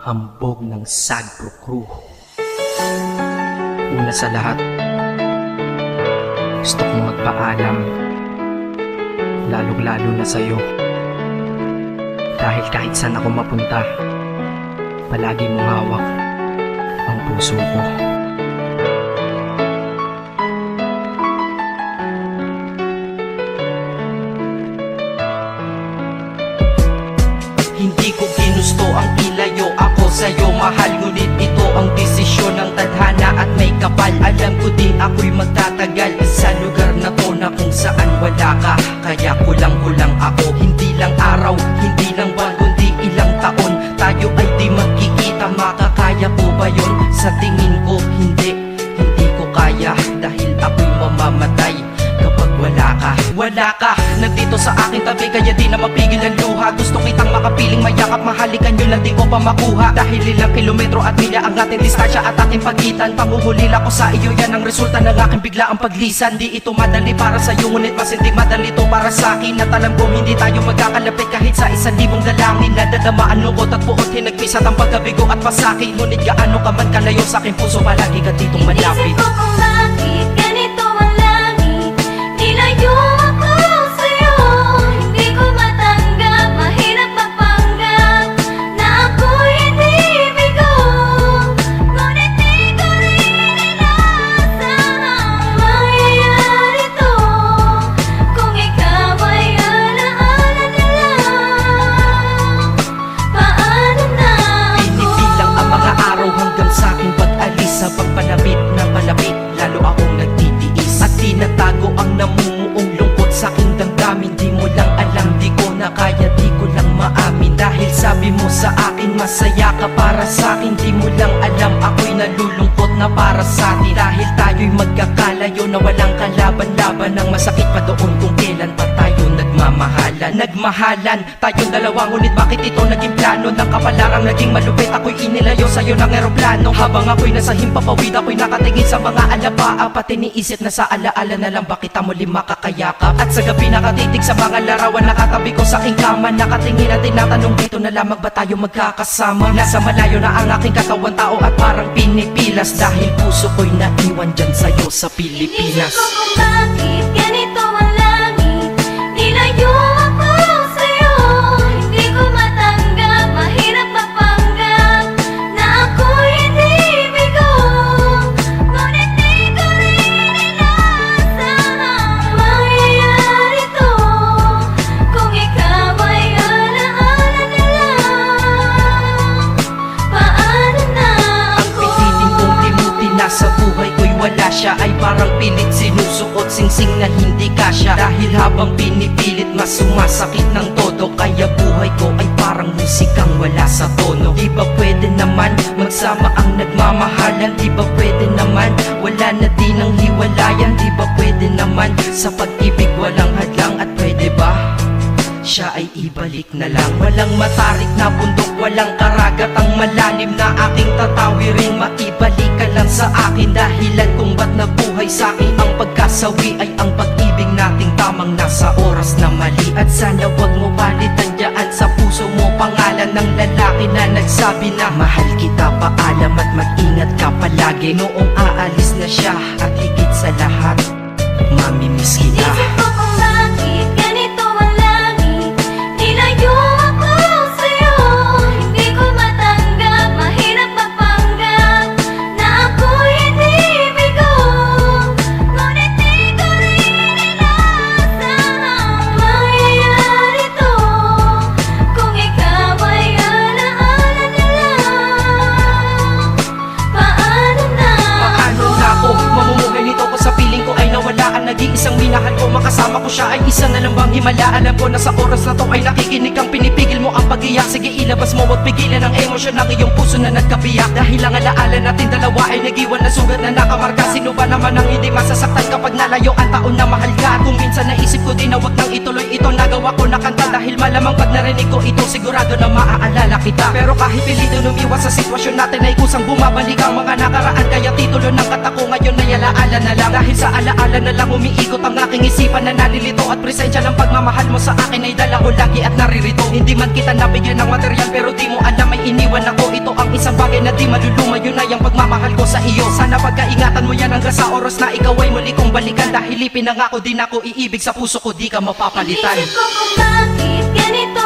hambog ng Sagpro Crew. Una sa lahat, gusto kong magpaalam, lalong-lalo na sa'yo. Dahil kahit saan ako mapunta, palagi mong hawak ang puso ko. Hindi ko ginusto ang ilayo ako sa'yo, mahal. Ngunit ito ang desisyon ng tadhana at may kapal. Alam ko di ako'y magtatagal sa lugar na to na kung saan wala ka. Kaya kulang-kulang ako, hindi lang araw, hindi lang buwan, kundi ilang taon. Tayo ay di magkikita, makakaya po ba yun? Sa tingin ko hindi ko kaya. Dahil ako'y mamamatay kapag wala ka. Wala ka, nandito sa aking tabi, kaya di na mapigil ang luha. Gusto kitang makapiling, mayakap, mahalikan yun lang di ko pa makuha. Dahil ilang kilometro at milya ang ating distansya at ating pagitan. Panghuhulila ko sa iyo, yan ang resulta ng aking biglaang paglisan. Di ito madali para sa'yo, ngunit mas hindi madali to para sa'kin. At alam ko hindi tayo magkakalapit kahit sa 1,000 dalangin. Nadadama ang lungkot at buot, hinagpisat ang pagkabigo at pasakit. Ngunit gaano ka man kalayo sa aking puso, palagi ka ditong malapit. Isip ko kung bakit ganito ang langit, nilayo ako sa'yo. Hindi ko matanggap, mahirap mapanggap na ako'y hindi bigo. Ngunit di ko rin inaasahang mangyayari to. Kung ikaw ay alaala na lang, paano na ako? Pinipilang ang mga araw hanggang sa aking pag-alis. Sa pagpalapit na palapit, lalo akong nagtitiis. At tinatago ang namumuong lungkot sa aking damdamin. Di mo lang alam, di ko na kaya, di ko lang maamin. Dahil sabi mo sa akin, masaya ka para sa akin. Di mo lang alam, ako'y nalulungkot na para sa atin. Dahil tayo'y magkakalayo na walang kalaban-laban. Ang masakit pa doon kung kailan pa tayo nagmamahalan. Nagmahalan tayong dalawa, ngunit bakit ito naging plano? Ng kapalarang naging malupit, ako'y inilayo sa'yo ng eroplano. Habang ako'y nasa himpapawid, ako'y nakatingin sa mga alapaa. Pati niisip na sa alaala na lang bakit muli makakayakap. At sa gabi nakatitig sa mga larawan, nakatabi ko sa aking kama. Nakatingin at tinatanong, dito na lamang ba tayo magkakasama? Nasa malayo na ang aking katawan, tao at parang pinipilas. Dahil puso ko'y naiwan dyan sa'yo sa Pilipinas. Inisip ko kung bakit ganito ang langit, nilayo ako sa'yo. Hindi ko matanggap, mahirap mapanggap na ako'y hindi bigo. Ngunit di ko rin inaasahang mangyayari to. Kung ikaw ay alaala na lang, paano na Ang ako? pilitin kong limutin na sa buhay ko'y wala siya, ay parang pilit sinusuot, singsing na hindi kasya. Dahil habang pinipilit, mas sumasakit ng todo. Kaya buhay ko ay parang musikang wala sa tono. Di ba pwede naman magsama ang nagmamahalan? Di ba pwede naman wala na din ang hiwalayan? Di ba pwede naman sa pag-ibig walang hadlang? At pwede ba siya ay ibalik na lang? Walang matarik na bundok, walang karagat ang malalim na aking tatawirin. Maibalik ka lang sa akin, dahilan kung ba't nabuhay sa akin ang pagkasawi ay ang pag-ibig nating tamang nasa oras na mali. At sana wag mo palitan dyan sa puso mo pangalan ng lalaki na nagsabi na mahal kita, paalam at mag-ingat ka palagi. Noong aalis na siya at higit sa lahat, mamimiss kita. Inisip ko kung bakit ganito ang langit, nilayo ako sa'yo. Hindi ko matanggap, mahirap mapanggap na ako'y hindi bigo. Ngunit di ko rin inaasahang mangyayari to. Kung ikaw ay alaala na lang, paano na Paano na ako mamumuhay nito ko sa piling ko ay nawalaan? Nag-iisang minahal ko, makasama ko siya ay isa na lang bang himala? Alam ko na sa oras na to ay nakikinig kang pinipigil mo ang pag-iyak. Sige ilabas mo, wag pigilan ang emosyon ng iyong puso na nagkabiyak. Dahil ang alaala natin dalawa ay nag-iwan na sugat na nakamarka. Sino ba naman ang hindi masasaktan kapag nalayo ang taon na mahal ka? Kung minsan naisip ko din na wag nang ituloy ito, nagawa ko na kanta. Dahil malamang pag narinig ko ito, sigurado na maaalala kita. Pero kahit pilito lumiwas sa sitwasyon natin ay kusang bumabalik ang mga nakaraan. Kaya titulo ng kata ko ngayon ay alaala na lang. Dahil sa alaala na lang umiikot ang aking isipan na nalilito. At presensya ng pagmamahal mo sa akin ay dala ko lagi at naririto. Hindi man kita nabigyan ng material pero di mo alam may iniwan ako. Ito ang isang bagay na di maluluma, yun ay ang pagmamahal ko sa iyo. Sana pagkaingatan mo yan hanggang sa oras na ikaw ay muli kong balikan. Dahil ipinangako din ako iibig sa puso ko, di ka mapapalitan. Inisip ko kung bakit ganito